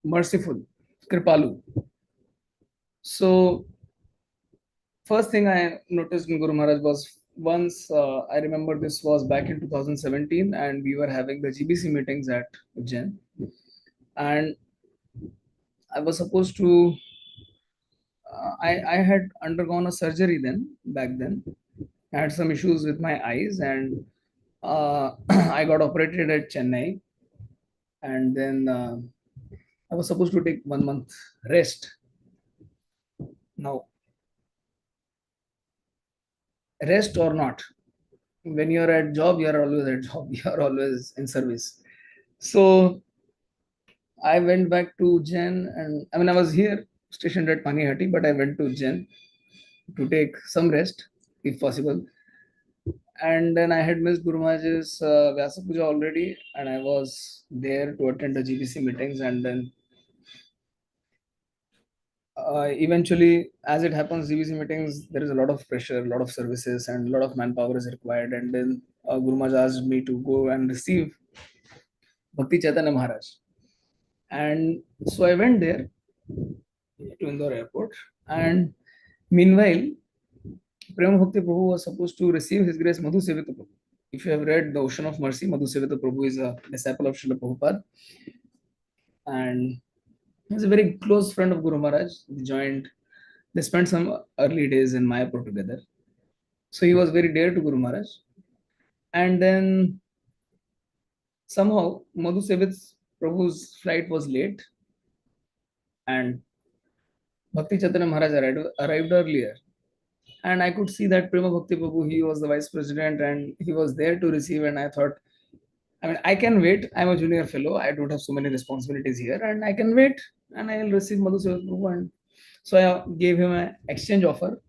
merciful, Kripalu. So first thing I noticed in Guru Maharaj was once I remember this was back in 2017 and we were having the GBC meetings at Ujjain, and I was supposed to I had undergone a surgery then back then. I had some issues with my eyes and I got operated at Chennai, and then I was supposed to take 1 month rest. Now, rest or not, when you're at job, you're always at job. You're always in service. So I went back to Jen, and I mean I was here stationed at Panihati, but I went to Jen to take some rest if possible. And then I had missed Guru Maharaj's Vyasa Puja already, and I was there to attend the GBC meetings. And then eventually, as it happens, GBC meetings, there is a lot of pressure, a lot of services, and a lot of manpower is required. And then Guru Maharaj asked me to go and receive Bhakti Chaitanya Maharaj. And so I went there to Indore airport. And meanwhile, Prema Bhakti Prabhu was supposed to receive His Grace Madhu Sevita Prabhu. If you have read The Ocean of Mercy, Madhu Sevita Prabhu is a disciple of Srila Prabhupada. And he's a very close friend of Guru Maharaj. They spent some early days in Mayapur together. So he was very dear to Guru Maharaj. And then somehow Madhu Sevita Prabhu's flight was late and Bhakti Chaitanya Maharaj arrived earlier. And I could see that Prema Bhakti Prabhu, he was the vice president and he was there to receive. And I thought, I mean, I can wait. I'm a junior fellow. I don't have so many responsibilities here, and I can wait and I'll receive Madhu Seva Prabhu. And so I gave him an exchange offer.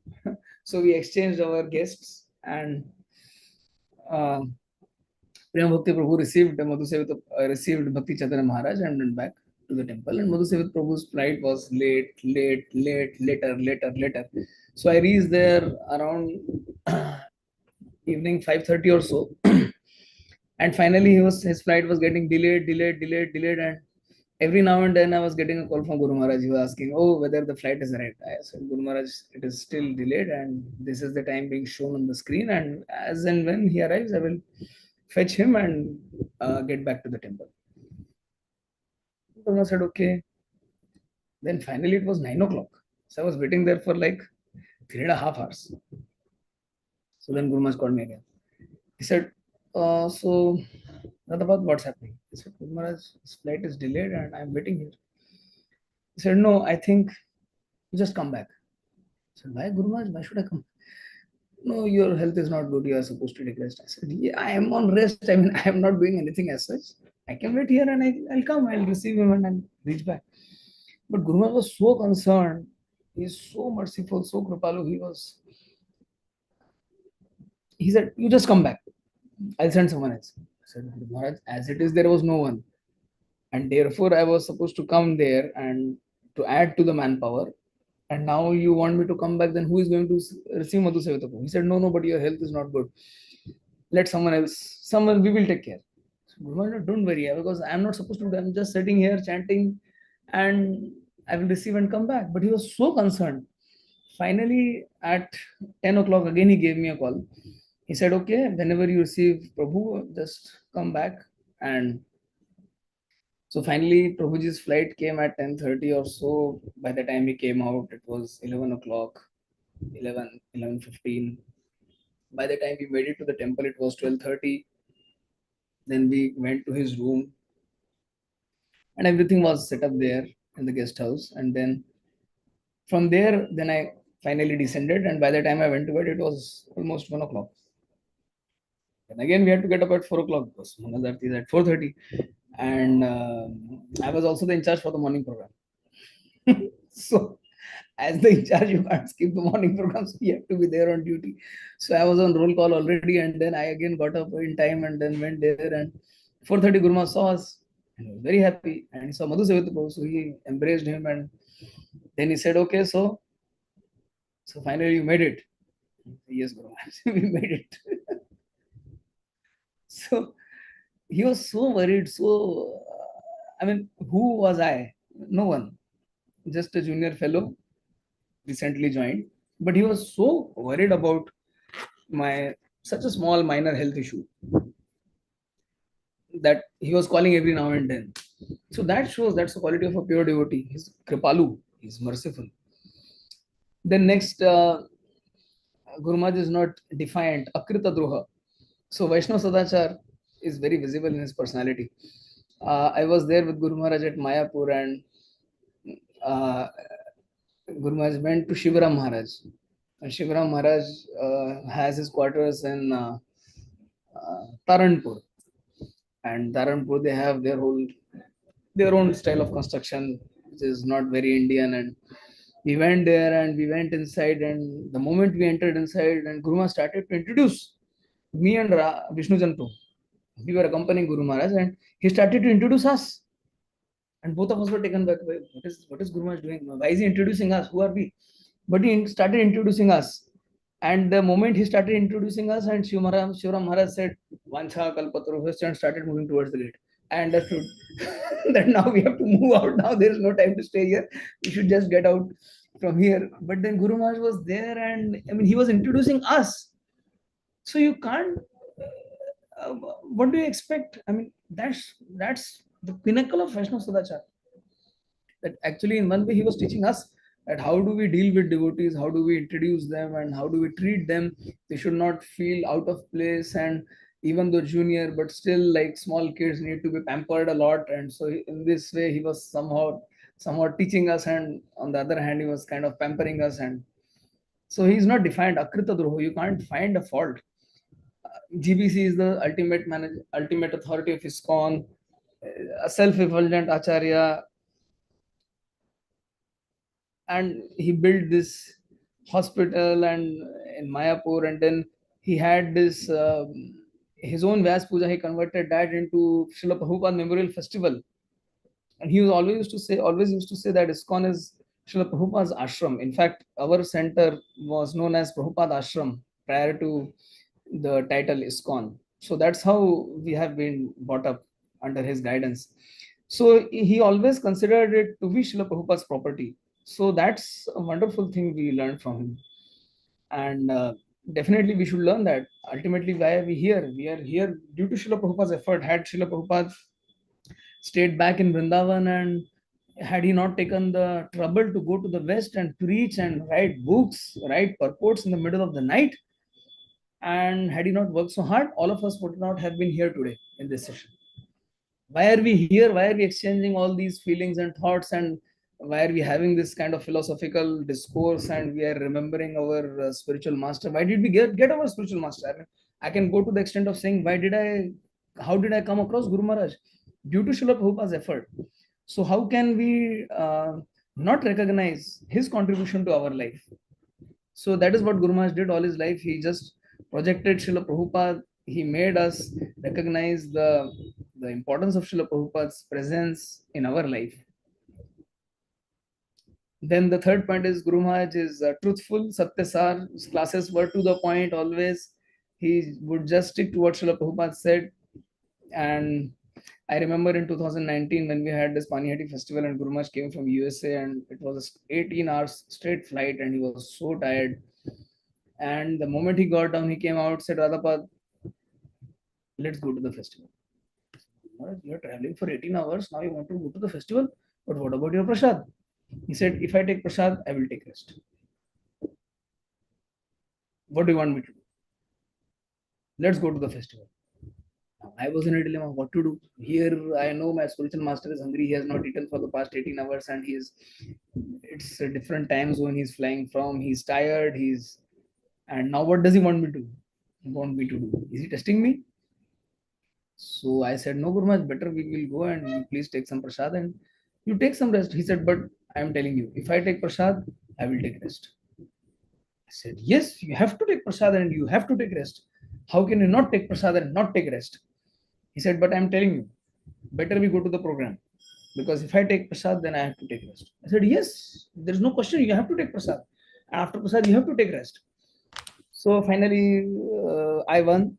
So we exchanged our guests, and uh, Prema Bhakti Prabhu received Bhakti Chaitanya Maharaj and went back to the temple. And Madhu Seva Prabhu's flight was later. So I reached there around evening 5:30 or so. And finally his flight was getting delayed, and every now and then I was getting a call from Guru Maharaj. He was asking, oh, whether the flight is arrived. I said, Guru Maharaj, it is still delayed and this is the time being shown on the screen, and as and when he arrives I will fetch him and get back to the temple. Guru Maharaj said, okay. Then finally it was 9 o'clock, so I was waiting there for like 3.5 hours. So then Guru Maharaj called me again. He said, so what about what's happening? He said, Guru Maharaj, his flight is delayed and I'm waiting here. He said, no, I think you just come back. I said, why, Guru Maharaj? Why should I come? No, your health is not good. You are supposed to take rest. I said, yeah, I am on rest. I mean, I am not doing anything as such. I can wait here and I'll come. I'll receive him and I'll reach back. But Guru Maharaj was so concerned. He's so merciful, so kripalu. He said, you just come back. I'll send someone else. I said, Guru Maharaj, as it is, there was no one. And therefore, I was supposed to come there and to add to the manpower. And now you want me to come back, then who is going to receive Madhu Sevita? He said, no, but your health is not good. Let someone else, we will take care. So, don't worry, because I'm not supposed to do. I'm just sitting here chanting and I will receive and come back. But he was so concerned. Finally, at 10 o'clock, again, he gave me a call. He said, okay, whenever you receive Prabhu, just come back. And so finally, Prabhuji's flight came at 10:30 or so. By the time he came out, it was 11 o'clock, 11:15. By the time we made it to the temple, it was 12:30. Then we went to his room and everything was set up there in the guest house. And then from there, then I finally descended. And by the time I went to bed, it was almost 1 o'clock. And again, we had to get up at 4 o'clock because Mangalarti is at 4:30. And I was also the in charge for the morning program. So, as the in charge, you can't skip the morning program, so you have to be there on duty. So I was on roll call already, and then I again got up in time and then went there. And 4:30, Guru Maharaj saw us and he was very happy. And he saw Madhu Sevita, so he embraced him. And then he said, okay, so finally you made it. Yes, Guru Maharaj, we made it. So he was so worried. So, I mean, who was I? No one. Just a junior fellow, recently joined. But he was so worried about my such a small minor health issue that he was calling every now and then. So that shows that's the quality of a pure devotee. He's Kripalu, he's merciful. Then next, Guru Maharaj is not defiant, Akrita Droha. So Vaishnav Sadachar is very visible in his personality. I was there with Guru Maharaj at Mayapur, and uh, Guru Maharaj went to Shivaram Maharaj. And Shivaram Maharaj has his quarters in Taranpur. And Taranpur, they have their own style of construction, which is not very Indian. And we went there and we went inside. And the moment we entered inside, and Guru Maharaj started to introduce me and Vishnu Jantu. We were accompanying Guru Maharaj, and he started to introduce us. And both of us were taken back. What is Guru Maharaj doing? Why is he introducing us? Who are we? But he started introducing us. And the moment he started introducing us, and Shivaram Maharaj said, Vancha Kalpataru, and started moving towards the gate. I understood that now we have to move out. Now there is no time to stay here. We should just get out from here. But then Guru Maharaj was there, and I mean, he was introducing us. So you can't. What do you expect? I mean, that's the pinnacle of Vaishnava Sadachar. That actually, in one way, he was teaching us that how do we deal with devotees, how do we introduce them, and how do we treat them. They should not feel out of place, and even though junior, but still like small kids need to be pampered a lot. And so in this way, he was somehow teaching us, and on the other hand, he was kind of pampering us. And so he's not defined Akrita Droho. You can't find a fault. GBC is the ultimate authority of ISKCON, a self-effulgent Acharya, and he built this hospital and in Mayapur, and then he had this his own Vyas Puja. He converted that into Srila Prabhupada Memorial Festival, and he was always used to say that ISKCON is Srila Prabhupada's ashram. In fact, our center was known as Prabhupada Ashram prior to the title ISKCON. So that's how we have been brought up under his guidance. So he always considered it to be Srila Prabhupada's property. So that's a wonderful thing we learned from him. And definitely we should learn that. Ultimately, why are we here? We are here due to Srila Prabhupada's effort. Had Srila Prabhupada stayed back in Vrindavan, and had he not taken the trouble to go to the West and preach and write books, write purports in the middle of the night, and had he not worked so hard, all of us would not have been here today in this session. Why are we here? Why are we exchanging all these feelings and thoughts? And why are we having this kind of philosophical discourse? And we are remembering our spiritual master. Why did we get our spiritual master? I mean, I can go to the extent of saying, how did I come across Guru Maharaj? Due to Srila Prabhupada's effort. So how can we not recognize his contribution to our life? So that is what Guru Maharaj did all his life. He just projected Srila Prabhupada. He made us recognize the importance of Srila Prabhupada's presence in our life. Then the third point is Guru Maharaj is truthful, Satyasar. His classes were to the point always. He would just stick to what Srila Prabhupada said. And I remember in 2019 when we had this Panihati festival, and Guru Maharaj came from USA, and it was 18 hours straight flight, and he was so tired. And the moment he got down, he came out, said, Radhapad, let's go to the festival. You're traveling for 18 hours, now you want to go to the festival? But what about your prasad? He said, if I take prasad, I will take rest. What do you want me to do? Let's go to the festival. I was in a dilemma what to do. Here, I know my spiritual master is hungry. He has not eaten for the past 18 hours, and it's a different time zone he's flying from. He's tired. And now what does he want me to do? Is he testing me? So I said, no, Guru Maharaj, better we will go and you please take some prasad and you take some rest. He said, but I am telling you, if I take prasad, I will take rest. I said, yes, you have to take prasad and you have to take rest. How can you not take prasad and not take rest? He said, but I am telling you, better we go to the program. Because if I take prasad, then I have to take rest. I said, yes, there is no question. You have to take prasad. After prasad, you have to take rest. So finally, I won.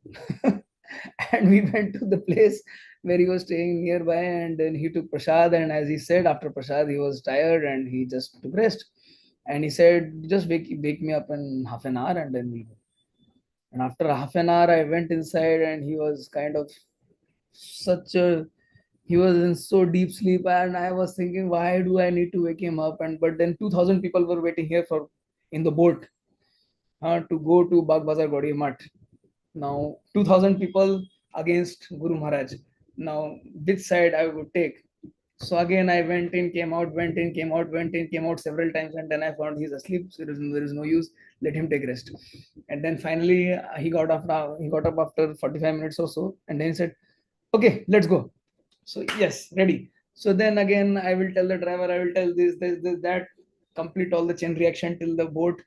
And we went to the place where he was staying nearby, and then he took prasad. And as he said, after prasad, he was tired and he just took rest. And he said, just wake me up in half an hour and then we'll go. And after half an hour, I went inside and he was kind of such a he was in so deep sleep, and I was thinking, why do I need to wake him up? And but then 2,000 people were waiting here for in the boat to go to Bagh Bazar Gaudiya Math. Now 2,000 people against Guru Maharaj. Now which side I would take? So again I went in, came out, went in, came out, went in, came out several times, and then I found he's asleep. So there is no use. Let him take rest. And then finally he got up after 45 minutes or so, and then he said, "Okay, let's go." So yes, ready. So then again, I will tell the driver, I will tell this, that, complete all the chain reaction till the boat,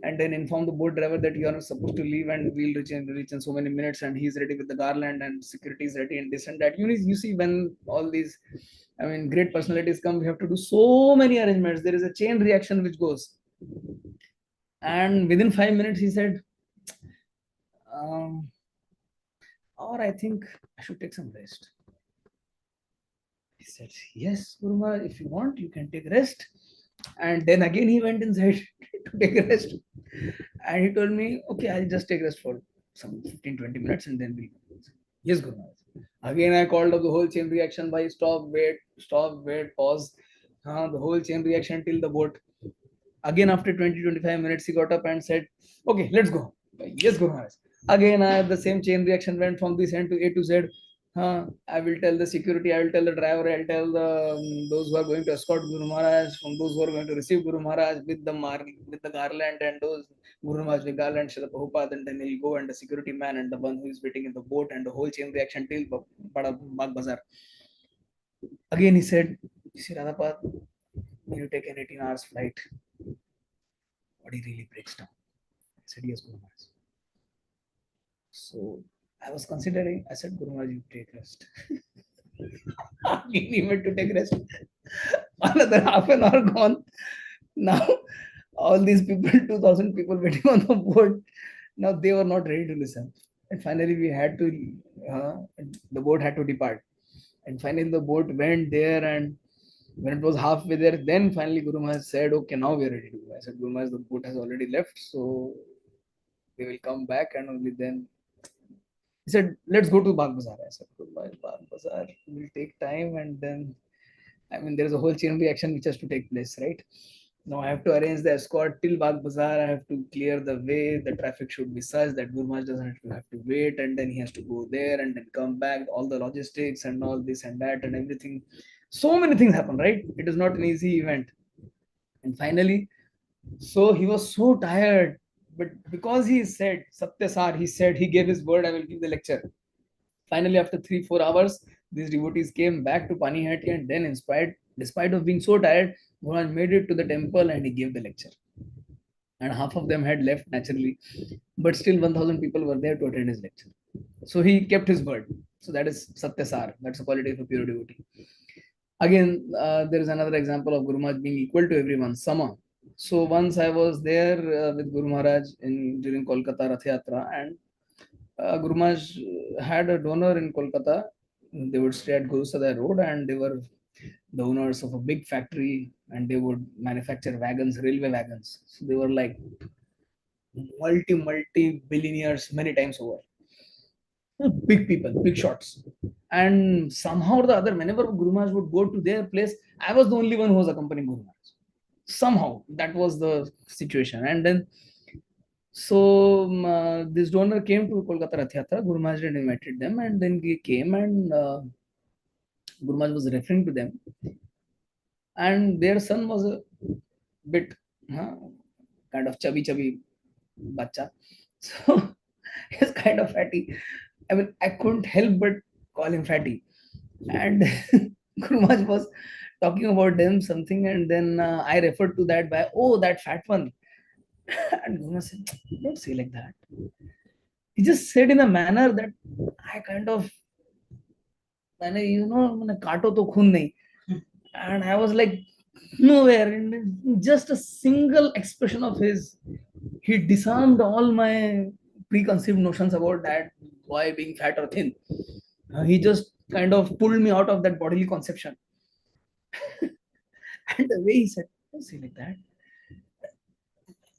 and then inform the boat driver that you are not supposed to leave and we'll reach in so many minutes, and he's ready with the garland and security is ready and this and that. You see when all these, I mean, great personalities come, we have to do so many arrangements. There is a chain reaction which goes. And within 5 minutes, he said, or I think I should take some rest. He said, yes, Guru Maharaj, if you want, you can take rest. And then again, he went inside to take a rest. And he told me, okay, I'll just take rest for some 15-20 minutes and then we'll go. Yes, Guru Maharaj. Again, I called up the whole chain reaction by stop, wait, pause. The whole chain reaction till the boat. Again, after 20-25 minutes, he got up and said, okay, let's go. Yes, Guru Maharaj. Again, the same chain reaction went from this end to A to Z. I will tell the security, I will tell the driver, I'll tell those who are going to escort Guru Maharaj, from those who are going to receive Guru Maharaj with the garland, and those Guru Maharaj with garland, Srila Prabhupada, and then he'll go, and the security man and the one who is waiting in the boat, and the whole chain reaction till Bagh Bazar. Again, he said, you see, Radhapad, when you take an 18 hours flight, body really breaks down. I said, yes, Guru Maharaj. So I was considering, I said, Guru Maharaj, you take rest. He went to take rest. Another half an hour gone. Now, all these people, 2,000 people waiting on the boat, now they were not ready to listen. And finally, the boat had to depart. And finally, the boat went there, and when it was halfway there, then finally Guru Maharaj said, okay, now we are ready to go. I said, Guru Maharaj, the boat has already left, so they will come back, and only then. He said, let's go to Bagh Bazaar. I said, Bagh Bazaar will take time, and then, I mean, there is a whole chain reaction which has to take place, right? Now I have to arrange the escort till Bagh Bazaar. I have to clear the way. The traffic should be such that Guru Maharaj doesn't have to wait, and then he has to go there and then come back. All the logistics and all this and that and everything. So many things happen, right? It is not an easy event. And finally, so he was so tired, but because he said Satyasar, he said he gave his word, I will give the lecture. Finally, after 3-4 hours, these devotees came back to Panihati, and then, despite of being so tired, Maharaj made it to the temple and he gave the lecture. And half of them had left naturally, but still 1,000 people were there to attend his lecture. So he kept his word. So that is Satyasar. That's the quality of a pure devotee. Again, there is another example of Guru Maharaj being equal to everyone. Sama. So once I was there with Guru Maharaj during Kolkata Rath Yatra, and Guru Maharaj had a donor in Kolkata. They would stay at Guru Sadai Road, and they were the owners of a big factory, and they would manufacture wagons, railway wagons. So they were like multi billionaires many times over. Big people, big shots. And somehow or the other, whenever Guru Maharaj would go to their place, I was the only one who was accompanying Guru Maharaj. Somehow that was the situation. And then this donor came to Kolkata Rath Yatra. Guru Maharaj had invited them, and then he came, and Guru Maharaj was referring to them, and their son was a bit kind of chubby bacha. So he's kind of fatty. I mean, I couldn't help but call him fatty. And Guru Maharaj was talking about them something, and then I referred to that by, oh, that fat one. And Guru Maharaj said, don't say like that. He just said in a manner that I kind of, kato to khun nahi. And I was like, nowhere. In just a single expression of his, he disarmed all my preconceived notions about that boy being fat or thin. He just kind of pulled me out of that bodily conception. And the way he said, don't say like that.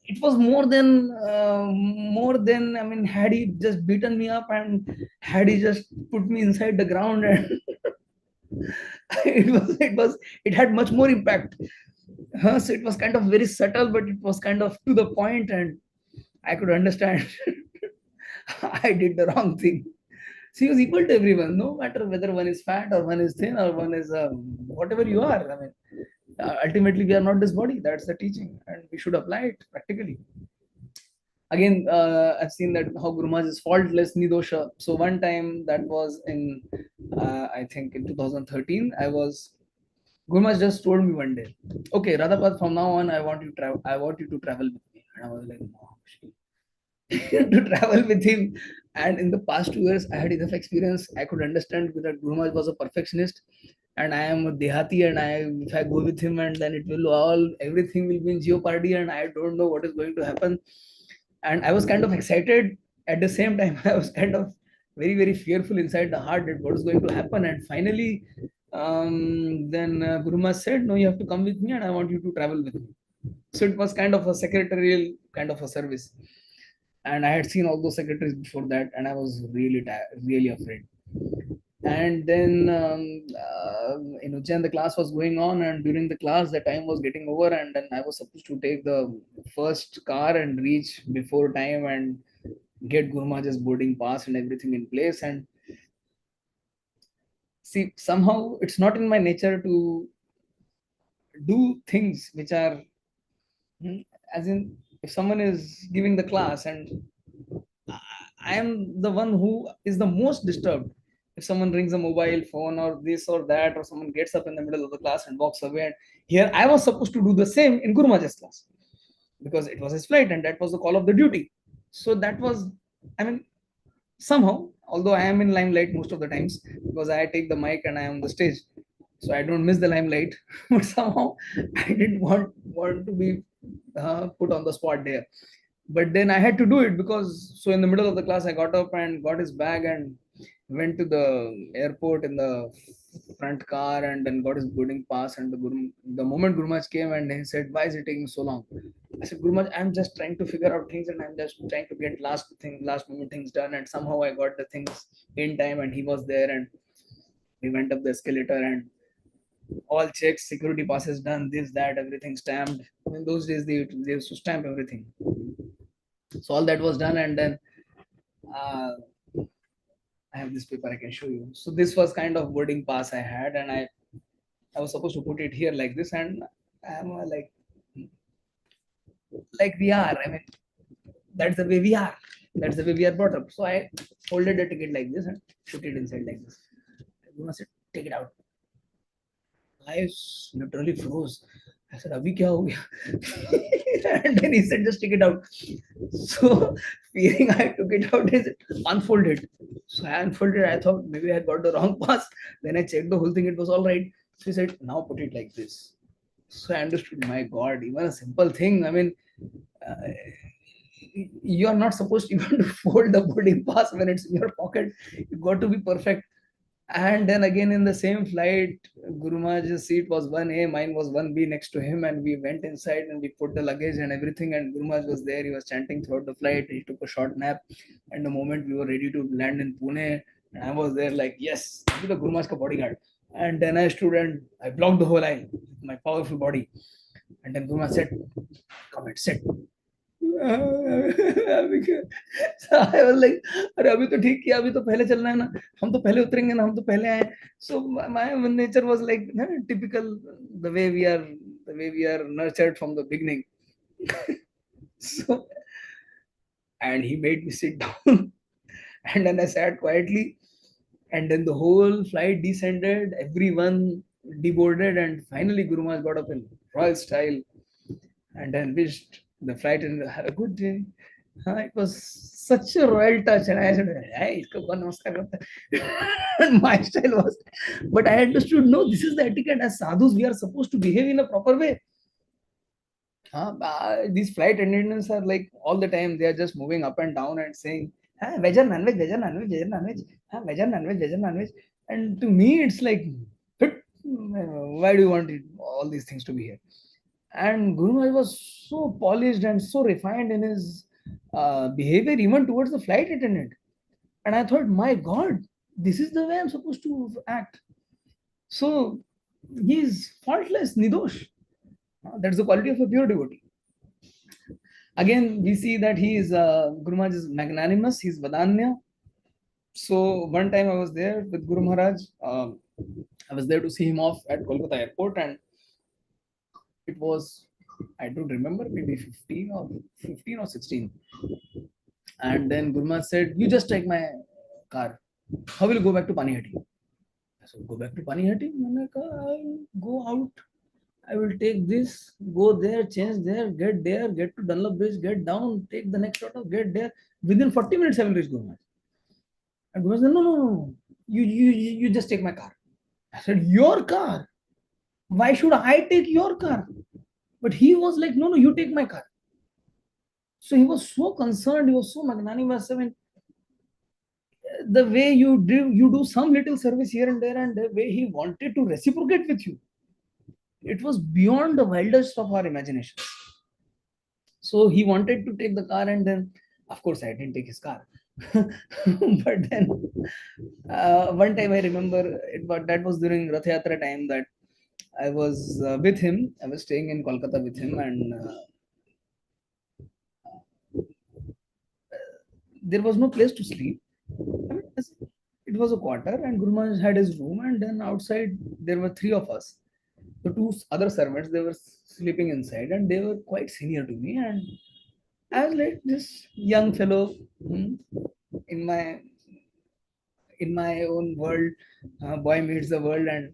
It was more than, I mean, had he just beaten me up and had he just put me inside the ground, and it had much more impact. So it was kind of very subtle, but it was kind of to the point, and I could understand I did the wrong thing. She was equal to everyone, no matter whether one is fat or one is thin or one is whatever you are. I mean, ultimately, we are not this body. That's the teaching, and we should apply it practically. Again, I've seen that how Guru Maharaj is faultless, nidosha. So one time that was in, I think in 2013, Guru Maharaj just told me one day, okay, Radhapat, from now on, I want you to travel with me. And I was like, no, to travel with him. And in the past 2 years, I had enough experience. I could understand that Guru Maharaj was a perfectionist, and I am a dehati, and if I go with him, and then everything will be in jeopardy, and I don't know what is going to happen. And I was kind of excited at the same time. I was kind of very, very fearful inside the heart that what is going to happen. And finally, then Guru Maharaj said, no, you have to come with me, and I want you to travel with me. So it was kind of a secretarial kind of a service. And I had seen all those secretaries before that, and I was really really afraid. And then in Ujjain, the class was going on, and during the class, the time was getting over, and then I was supposed to take the first car and reach before time and get Guru Maharaj's boarding pass and everything in place. And see, somehow it's not in my nature to do things which are, as in, if someone is giving the class and I am the one who is the most disturbed. If someone rings a mobile phone or this or that, or someone gets up in the middle of the class and walks away, and here I was supposed to do the same in Guru Maharaj's class because it was his flight and that was the call of the duty. So that was, I mean, somehow, although I am in limelight most of the times because I take the mic and I am on the stage, so I don't miss the limelight. But somehow I didn't want to be put on the spot there. But then I had to do it because so in the middle of the class I got up and got his bag and went to the airport in the front car and then got his boarding pass. And the moment Guru Maharaj came and he said, "Why is it taking so long?" I said, "Guru Maharaj, I'm just trying to figure out things and I'm just trying to get last moment things done." And somehow I got the things in time and he was there and we went up the escalator and all checks, security passes done, this, that, everything stamped. In those days, they used to stamp everything. So all that was done, and then uh, I have this paper I can show you. So this was kind of boarding pass I had, and I was supposed to put it here like this, and I'm like we are. I mean, that's the way we are. That's the way we are brought up. So I folded the ticket like this and put it inside like this. You must take it out. I literally froze. I said, "Abhi kya ho gaya?" And then he said, "Just take it out." So, fearing I took it out, is unfolded. So I unfolded. I thought maybe I had got the wrong pass. Then I checked the whole thing. It was all right. So he said, "Now put it like this." So I understood. My God, even a simple thing. I mean, uh, you are not supposed even to fold the boarding pass when it's in your pocket. You got to be perfect. And then again in the same flight, Guru Maharaj's seat was 1A, mine was 1B next to him, and we went inside and we put the luggage and everything. And Guru Maharaj was there, he was chanting throughout the flight. He took a short nap, and the moment we were ready to land in Pune, and I was there like, yes, I'll be the Guru Maharaj ka bodyguard. And then I stood and I blocked the whole aisle with my powerful body. And then Guru Maharaj said, "Come and sit." So I was like, अरे अभी तो ठीक किया, अभी तो पहले चलना है ना, हम तो पहले उतरेंगे ना, हम तो पहले आए. So my nature was like typical, the way we are, the way we are nurtured from the beginning. So and he made me sit down, and then I sat quietly, and then the whole flight descended, everyone deboarded, and finally Guru Maharaj got up in royal style and then wished the flight and have a good day. It was such a royal touch, and I said, "Hey, isko kaun namaskar karta hai?" And my style was, but I understood, no, this is the etiquette. As sadhus, we are supposed to behave in a proper way. These flight attendants are like all the time, they are just moving up and down and saying, veg or non-veg, veg or non-veg, veg or non-veg, veg or non-veg, veg or non-veg. And to me, it's like, why do you want all these things to be here? And Guru Maharaj was so polished and so refined in his behavior, even towards the flight attendant. And I thought, my God, this is the way I'm supposed to act. So he's faultless, Nidosh. That's the quality of a pure devotee. Again, we see that he is Guru Maharaj is magnanimous, he's Vadanya. So one time I was there with Guru Maharaj. I was there to see him off at Kolkata airport, and it was, I don't remember, maybe 15 or 16. And then Guru Maharaj said, "You just take my car. How will you go back to Panihati?" I said, "Go back to Panihati?" I'll go out. I will take this, go there, change there, get to Dunlop Bridge, get down, take the next auto, get there. Within 40 minutes, I will reach Guru Maharaj. And Guru Maharaj said, no. You just take my car. I said, your car? Why should I take your car? But he was like, no, you take my car. So he was so concerned, he was so magnanimous. I mean, the way you do some little service here and there, and the way he wanted to reciprocate with you, it was beyond the wildest of our imagination. So he wanted to take the car, and then, of course, I didn't take his car. But then, one time I remember, but that was during Rath Yatra time, that I was with him. I was staying in Kolkata with him, and there was no place to sleep. I mean, it was a quarter, and Guru Maharaj had his room, and then outside there were three of us. The two other servants, they were sleeping inside, and they were quite senior to me. And I was like this young fellow, in my own world. Boy meets the world, and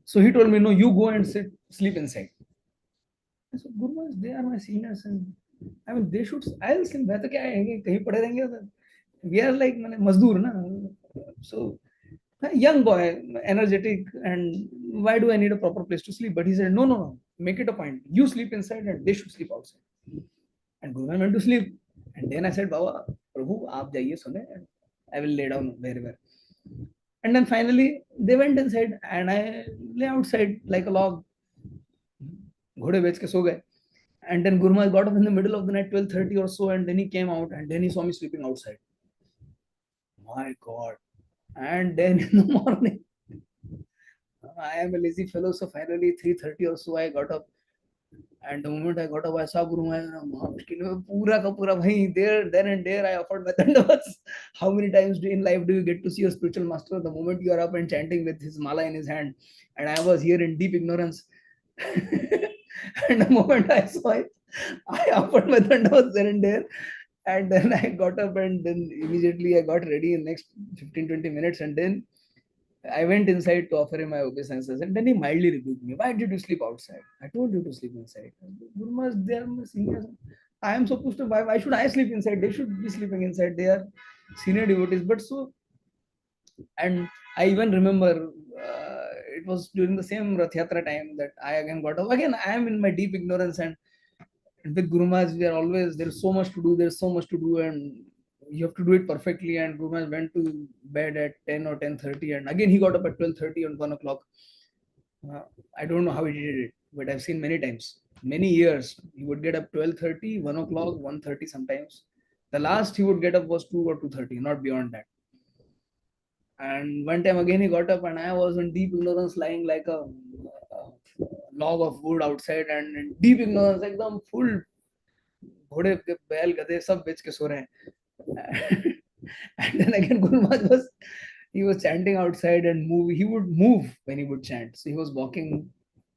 so he told me, "No, you go and sleep inside." I said, "Guru Maharaj, they are my seniors, and I mean, they should. I'll sleep. मैं तो क्या है कहीं पड़े रहेंगे उधर. We are like मैंने मजदूर ना. So young boy, energetic, and why do I need a proper place to sleep?" But he said, no, make it a point. You sleep inside, and they should sleep outside. And Guru Maharaj went to sleep. And then I said, Baba, Prabhu, आप जाइए सोने. I will lay down wherever. And then finally, they went inside, and I lay outside like a log. घोड़े बेच के सो गए. And then Guru Maharaj got up in the middle of the night, 12:30 or so, and then he came out, and then he saw me sleeping outside. My God. And then in the morning, I am a lazy fellow, so finally 3:30 or so I got up. And the moment I got up, I saw Guru Maharaj. Pura ka pura bhai, then and there I offered my dandavats. How many times in life do you get to see a spiritual master the moment you are up and chanting with his mala in his hand? And I was here in deep ignorance. And the moment I saw it, I offered my dandavats then and there. And then I got up, and then immediately I got ready in next 15-20 minutes. And then I went inside to offer him my obeisances, and then he mildly rebuked me. Why did you sleep outside? I told you to sleep inside. Guru Maharaj, they are my seniors. I am supposed to. Why should I sleep inside? They should be sleeping inside. They are senior devotees. But so, and I even remember it was during the same Rath Yatra time that I again got up. Again, I am in my deep ignorance, and with Guru Maharaj, we are always, there is so much to do. There is so much to do, and you have to do it perfectly. And Guru Maharaj went to bed at 10 or 10:30, and again he got up at 12:30 and 1 o'clock. Uh, I don't know how he did it, but I've seen many times, many years. He would get up 12:30, 1 o'clock, 1:30 sometimes. The last he would get up was 2 or 2:30, not beyond that. And one time again he got up, and I was in deep ignorance, lying like a log of wood outside, and in deep ignorance, एकदम full घोड़े बैल गधे सब बेच के सो रहे हैं. And then again Guru Maharaj was, he was chanting outside, and he would move when he would chant. So he was walking,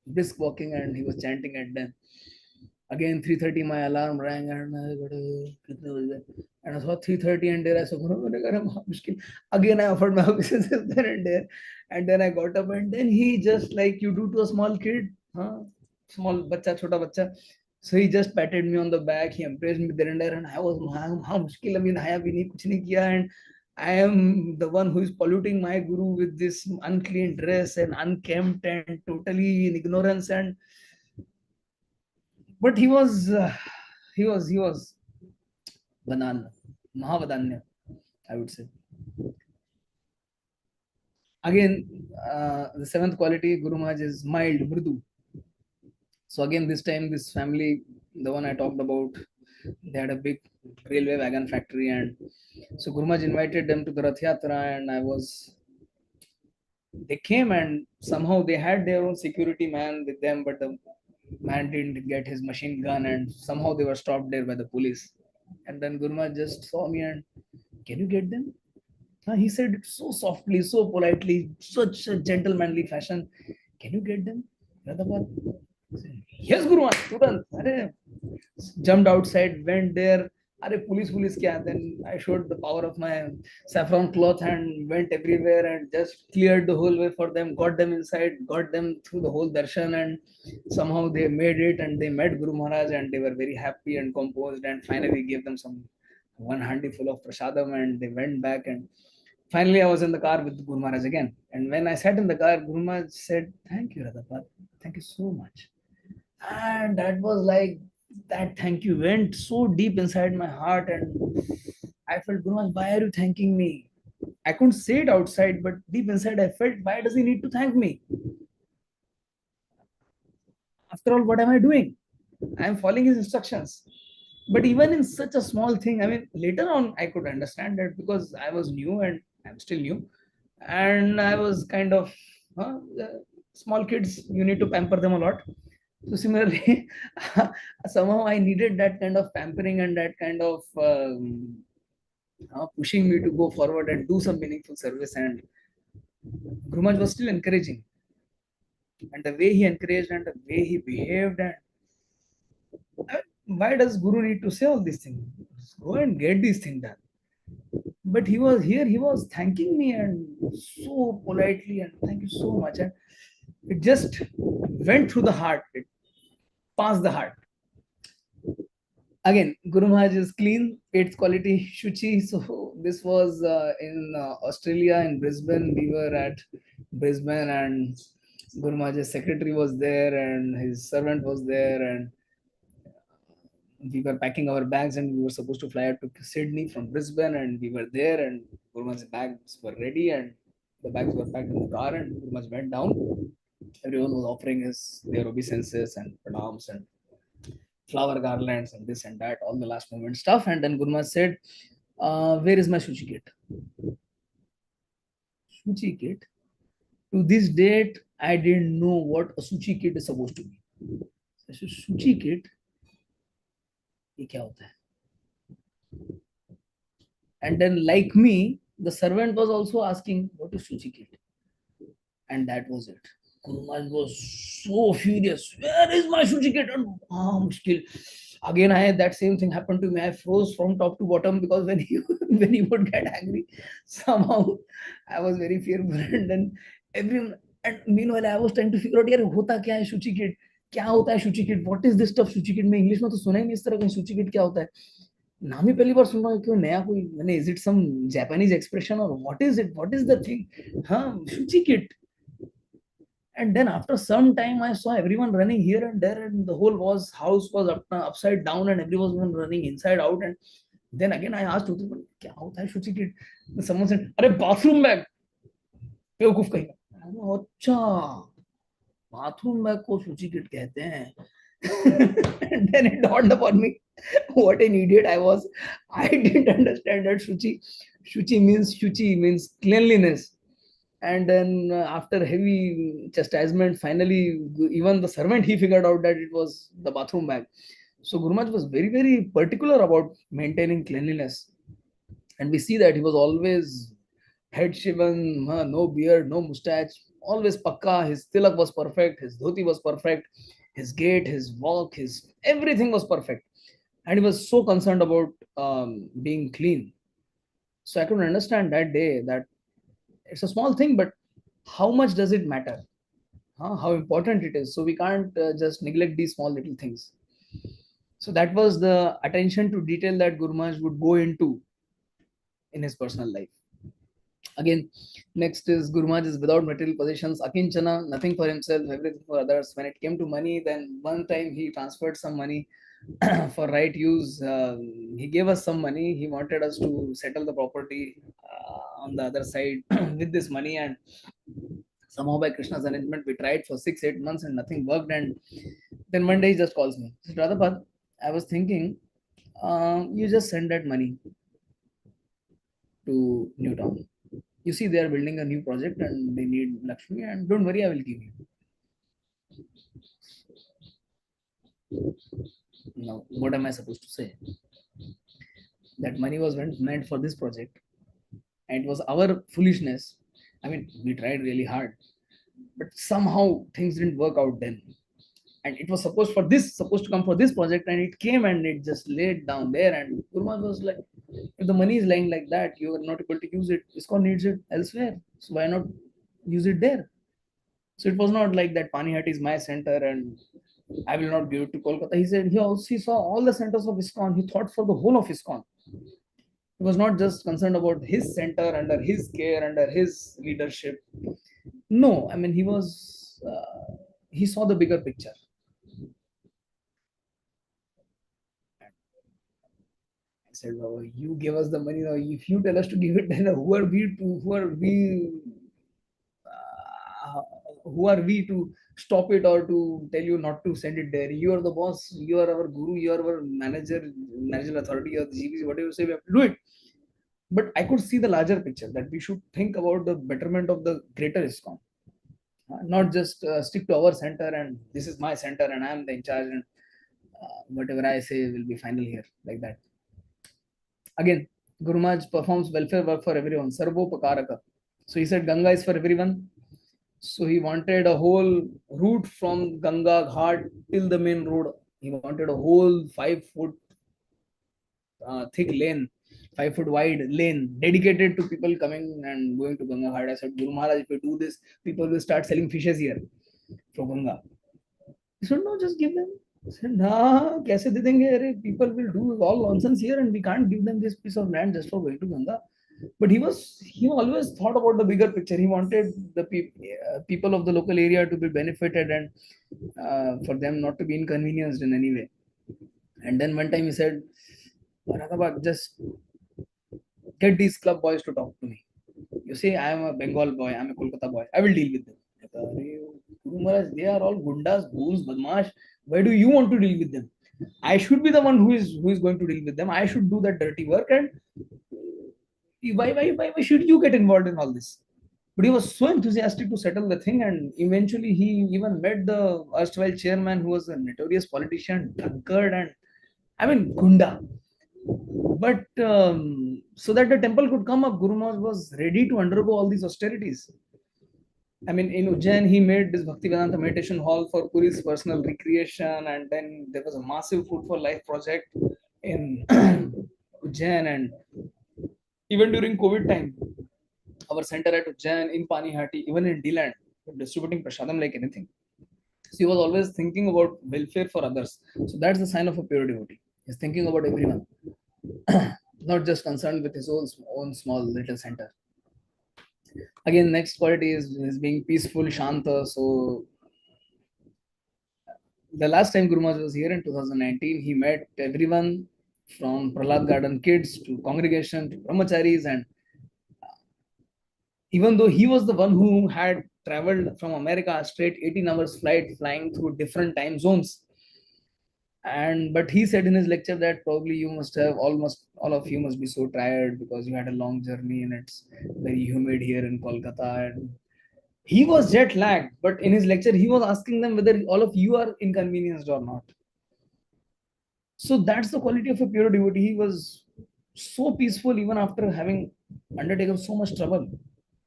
brisk walking, and he was chanting. And then again 3:30 my alarm rang, and I got and I saw 3:30, and there I saw again I offered my obeisances there and there. And then I got up, and then he just, like you do to a small kid, huh? Small bacha, chota bacha. So he just patted me on the back, he embraced me there and there, and I was, how mushkil, I mean, I have been kuch nahi kiya, and I am the one who is polluting my guru with this unclean dress and unkempt and totally in ignorance. And but he was banana, Mahavadanya, I would say. Again, the seventh quality, Guru Maharaj is mild, mridu. So again, this time, this family, the one I talked about, they had a big railway wagon factory, and so Guru Maharaj invited them to the Rath Yatra, and they came, and somehow they had their own security man with them, but the man didn't get his machine gun, and somehow they were stopped there by the police. And then Guru Maharaj just saw me and, can you get them? He said it so softly, so politely, such a gentlemanly fashion. Can you get them? Radhapat? Yes, Guru Maharaj, Turan. Arey, jumped outside, went there. Are police kya? Then I showed the power of my saffron cloth and went everywhere and just cleared the whole way for them, got them inside, got them through the whole darshan, and somehow they made it and they met Guru Maharaj and they were very happy and composed, and finally gave them some one handi full of prasadam, and they went back, and finally I was in the car with Guru Maharaj again. And when I sat in the car, Guru Maharaj said, "Thank you, Radhapat. Thank you so much." And that was like, that thank you went so deep inside my heart, and I felt, Guru Maharaj, why are you thanking me? I couldn't say it outside, but deep inside I felt, why does he need to thank me? After all, what am I doing? I am following his instructions. But even in such a small thing, I mean, later on I could understand that, because I was new and I'm still new, and I was kind of, small kids, you need to pamper them a lot. So similarly, somehow I needed that kind of pampering and that kind of pushing me to go forward and do some meaningful service. And Guru Maharaj was still encouraging, and the way he encouraged and the way he behaved, and why does Guru need to say all these things? Just go and get these things done. But he was here, he was thanking me, and so politely, and thank you so much. And it just went through the heart, it passed the heart. Again, Guru Maharaj is clean, eighth quality, Shuchi. So this was in Australia, in Brisbane. We were at Brisbane, and Guru Maharaj's secretary was there, and his servant was there, and we were packing our bags, and we were supposed to fly out to Sydney from Brisbane, and we were there, and Guru Maharaj's bags were ready, and the bags were packed in the car, and Guru Maharaj went down. Everyone was offering their obeisances and pranams and flower garlands and this and that, all the last moment stuff. And then Guru Maharaj said, where is my Shuchi kit? Shuchi kit? To this date, I didn't know what a Shuchi kit is supposed to be. I said, Shuchi kit? ये क्या होता है? And then, like me, the servant was also asking, what is Shuchi kit? And that was it. Guru Maharaj was so furious. Where is my Shuchi kit? And I'm still. Again, that same thing happened to me. I froze from top to bottom, because when he when he would get angry, somehow I was very fearful. And then everyone, and meanwhile I was trying to figure out, यार होता क्या है Shuchi kit? क्या होता है Shuchi kit? What is this stuff Shuchi kit? मैं English में तो सुना ही नहीं इस तरह का Shuchi kit क्या होता है. नाम ही पहली बार सुन रहा हूँ, क्यों नया कोई मैंने, is it some Japanese expression or what is it? What is the thing? हाँ, Shuchi kit. And then after some time, I saw everyone running here and there, and the whole house was upside down, and everyone was running inside out. And then again, I asked, "Kya hota hai Shuchi kit?" Someone said, "Arey bathroom bag." बेवकूफ कहीं. अच्छा, bathroom bag को Shuchi kit कहते हैं. And then it dawned upon me, what an idiot I was. I didn't understand that Shuchi means cleanliness. And then after heavy chastisement, finally even the servant, he figured out that it was the bathroom bag. So Guru Maharaj was very, very particular about maintaining cleanliness, and we see that he was always head shaven, no beard, no mustache, always pakka. His tilak was perfect, his dhoti was perfect, his gait, his walk, his everything was perfect, and he was so concerned about being clean. So I could understand that day that it's a small thing, but how much does it matter? How important it is. So we can't just neglect these small little things. So that was the attention to detail that Guru Maharaj would go into in his personal life. Again, next is Guru Maharaj is without material possessions, akinchana, nothing for himself, everything for others. When it came to money, then one time he transferred some money for right use. He gave us some money. He wanted us to settle the property on the other side with this money, and Somehow by Krishna's arrangement, we tried for 6 8 months and nothing worked. And then one day he just calls me. He said, Radhapad, I was thinking, you just send that money to Newtown. You see, they are building a new project and they need Lakshmi, and don't worry, I will give you. Now, what am I supposed to say? That money was meant for this project, and it was our foolishness. I mean, we tried really hard, but somehow things didn't work out then. And it was supposed to come for this project, and it came and it just laid down there. And Guruma was like, if the money is lying like that, you are not able to use it. ISKCON needs it elsewhere, so why not use it there? So it was not like that Panihat is my center and I will not give it to Kolkata. He said he saw all the centers of ISKCON. He thought for the whole of ISKCON. He was not just concerned about his center under his care, under his leadership. No, I mean, he saw the bigger picture. I said, "Oh, you give us the money now. If you tell us to give it, then uh, who are we to stop it or to tell you not to send it there? You are the boss. You are our guru. You are our manager authority or the GBC. Whatever you say, we have to do it." But I could see the larger picture that we should think about the betterment of the greater ISKCON, not just stick to our center and this is my center and I'm the in charge and whatever I say will be final here, like that. Again, Guru Maharaj performs welfare work for everyone, Sarvopakaraka. So he said Ganga is for everyone. So he wanted a whole route from Ganga Ghat till the main road. He wanted a whole 5 foot thick lane, 5 foot wide lane dedicated to people coming and going to Ganga Ghat. I said, Guru Maharaj, if we do this, people will start selling fishes here from Ganga. He said, no, just give them. I said, nah, kaise de denge? Arey, people will do all nonsense here and we can't give them this piece of land just for going to Ganga. But he always thought about the bigger picture. He wanted the people of the local area to be benefited and for them not to be inconvenienced in any way. And then one time he said, Radhabag, just get these club boys to talk to me. You see, I am a Bengal boy, I'm a Kolkata boy. I will deal with them. Guru Maharaj, they are all gundas, ghouls, badmash. Why do you want to deal with them? I should be the one who is going to deal with them. I should do that dirty work. And why should you get involved in all this? But he was so enthusiastic to settle the thing, and eventually he even met the erstwhile chairman, who was a notorious politician, drunkard, and I mean gunda. But so that the temple could come up, Guru Maharaj was ready to undergo all these austerities. I mean, in Ujjain, he made this Bhakti Vedanta meditation hall for Puri's personal recreation, and then there was a massive Food for Life project in Ujjain, and even during COVID time, our center at Ujjain, in Panihati, even in D-Land, distributing prasadam like anything. So he was always thinking about welfare for others. So that's the sign of a pure devotee. He's thinking about everyone, not just concerned with his own small little center. Again, next quality is being peaceful, shanta. So the last time Guru Maharaj was here in 2019, he met everyone from Prahlad Garden kids to congregation to brahmacharis, and even though he was the one who had traveled from America straight 18 hours flight flying through different time zones, and but he said in his lecture that probably you must have almost all of you must be so tired because you had a long journey and it's very humid here in Kolkata, and he was jet lagged, but in his lecture he was asking them whether all of you are inconvenienced or not. So that's the quality of a pure devotee. He was so peaceful even after having undertaken so much trouble.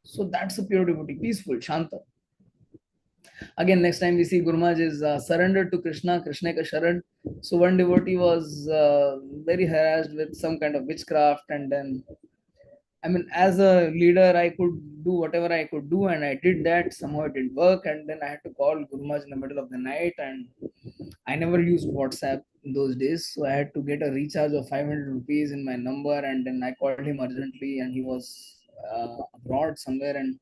So that's a pure devotee, peaceful, shanta. Again, next time we see Guru Maharaj is surrendered to Krishna, Krishna ka Sharan. So one devotee was very harassed with some kind of witchcraft, and then I mean, as a leader, I could do whatever I could do, and I did that. Somehow it didn't work, and then I had to call Guru Maharaj in the middle of the night, and I never used WhatsApp in those days, so I had to get a recharge of 500 rupees in my number, and then I called him urgently, and he was abroad somewhere, and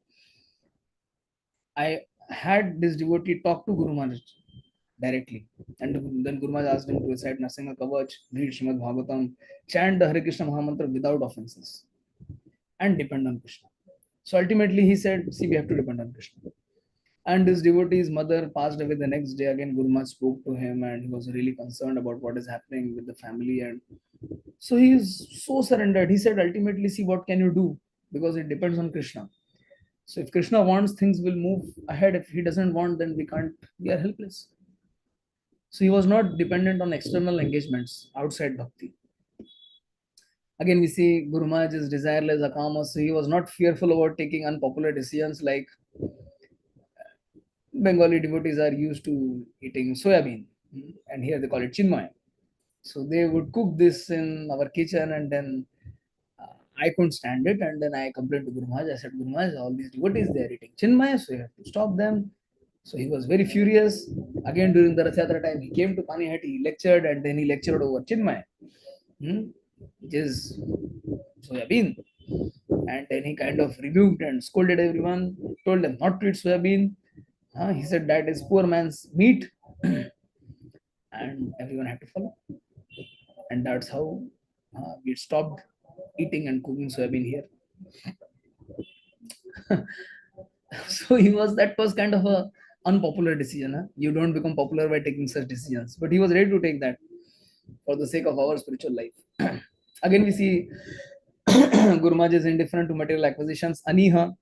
I had this devotee talk to Guru Maharaj directly. And then Guru Maharaj asked him to recite Narasimha Kavach, read Srimad Bhagavatam, chant the Hare Krishna Mahamantra without offenses, and depend on Krishna. So ultimately he said, see, we have to depend on Krishna. And this devotee's mother passed away the next day. Again, Guru Maharaj spoke to him and he was really concerned about what is happening with the family. And so he is so surrendered. He said, ultimately, see, what can you do? Because it depends on Krishna. So if Krishna wants, things will move ahead. If he doesn't want, then we can't, we are helpless. So he was not dependent on external engagements outside bhakti. Again, we see Guru Maharaj is desireless, akama, so he was not fearful about taking unpopular decisions like Bengali devotees are used to eating soybean, and here they call it chinmay. So they would cook this in our kitchen, and then I couldn't stand it, and then I complained to Guru Maharaj. I said, Guru Maharaj, all these devotees they are eating chinmay, so you have to stop them. So he was very furious. Again, during the Rath Yatra time, he came to Panihati, he lectured, and then he lectured over chinmay, which is soybean. And then he kind of rebuked and scolded everyone, told them not to eat soybean. He said that is poor man's meat, and everyone had to follow. And that's how we stopped eating and cooking soybean here. So he was that was kind of a unpopular decision. You don't become popular by taking such decisions, but he was ready to take that for the sake of our spiritual life. Again, we see Guru Maharaj is indifferent to material acquisitions. Aniha.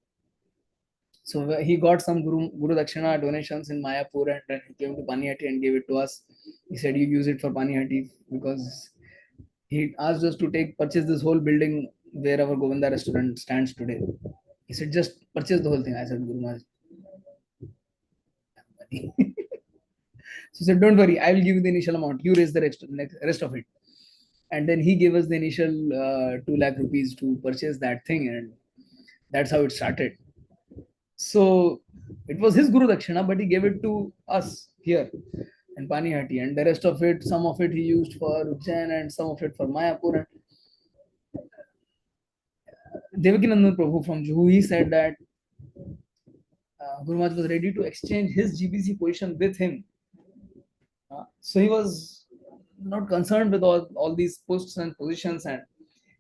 So he got some Guru Dakshina donations in Mayapur, and then he came to Panihati and gave it to us. He said, "You use it for Panihati," because he asked us to purchase this whole building where our Govinda restaurant stands today. He said, "Just purchase the whole thing." I said, "Guru Maharaj." So he said, "Don't worry, I will give you the initial amount. You raise the rest of it." And then he gave us the initial 2 lakh rupees to purchase that thing, and that's how it started. So it was his Guru Dakshina, but he gave it to us here in Panihati, and the rest of it, some of it he used for Ujjain and some of it for Mayapur. And Devakinandan Prabhu from Juhu, he said that Guru Maharaj was ready to exchange his GBC position with him. So he was not concerned with all these posts and positions, and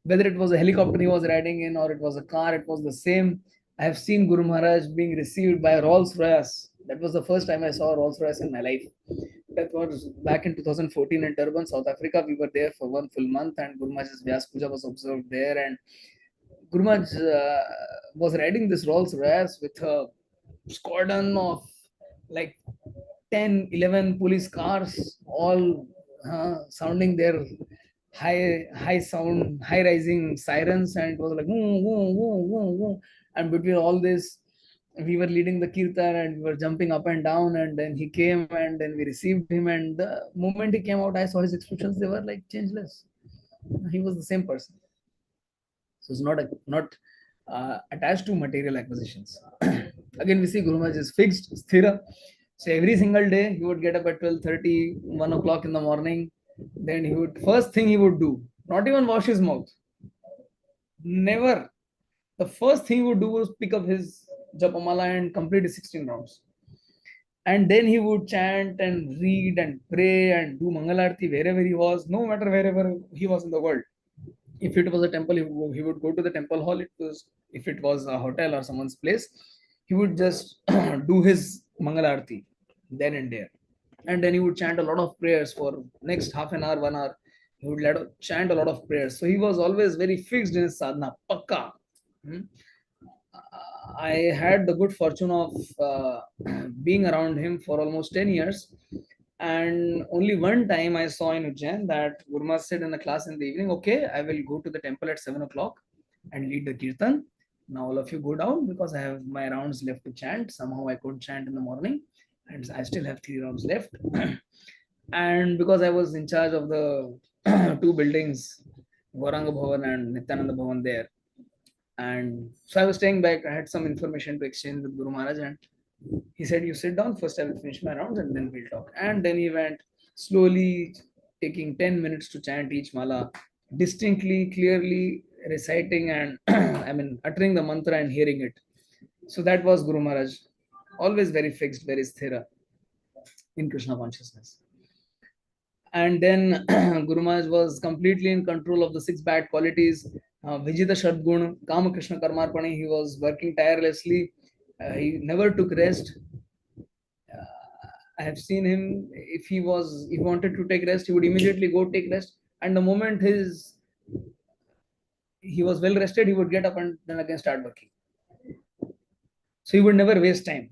whether it was a helicopter he was riding in or it was a car, it was the same. I have seen Guru Maharaj being received by a Rolls Royce. That was the first time I saw a Rolls Royce in my life. That was back in 2014 in Durban, South Africa. We were there for 1 full month, and Guru Maharaj's Vyas Puja was observed there. And Guru Maharaj was riding this Rolls Royce with a squadron of like 10, 11 police cars, all sounding their high sound, high rising sirens, and it was like woo, woo, woo, woo, woo. And between all this, we were leading the kirtan and we were jumping up and down, and then he came and then we received him, and the moment he came out, I saw his expressions, they were like changeless. He was the same person. So it's not attached to material acquisitions. Again, we see Guru Maharaj is fixed, sthira. So every single day he would get up at 12:30, 1 o'clock in the morning. Then he would first thing he would do, not even wash his mouth. Never. The first thing he would do was pick up his Japamala and complete his 16 rounds. And then he would chant and read and pray and do Mangalarti wherever he was, no matter wherever he was in the world. If it was a temple, he would go to the temple hall. It was if it was a hotel or someone's place, he would just do his Mangalarti then and there, and then he would chant a lot of prayers for next half an hour, 1 hour. He would chant a lot of prayers. So he was always very fixed in his sadhana, pakka. Hmm? I had the good fortune of being around him for almost 10 years. And only one time I saw in Ujjain that Gurma said in the class in the evening, okay, I will go to the temple at 7 o'clock and lead the kirtan. Now all of you go down because I have my rounds left to chant. Somehow I couldn't chant in the morning and I still have 3 rounds left. And because I was in charge of the two buildings, Gauranga Bhavan and Nityananda Bhavan there, and so I was staying back. I had some information to exchange with Guru Maharaj, and he said, "You sit down first. I will finish my rounds, and then we'll talk." And then he went slowly, taking 10 minutes to chant each mala, distinctly, clearly reciting and I mean uttering the mantra and hearing it. So that was Guru Maharaj, always very fixed, very sthira in Krishna consciousness. And then Guru Maharaj was completely in control of the six bad qualities. Vijita Shadgun, Kama Krishna Karmarpani, he was working tirelessly. He never took rest. I have seen him. If he wanted to take rest, he would immediately go take rest. And the moment he was well rested, he would get up and then again start working. So he would never waste time.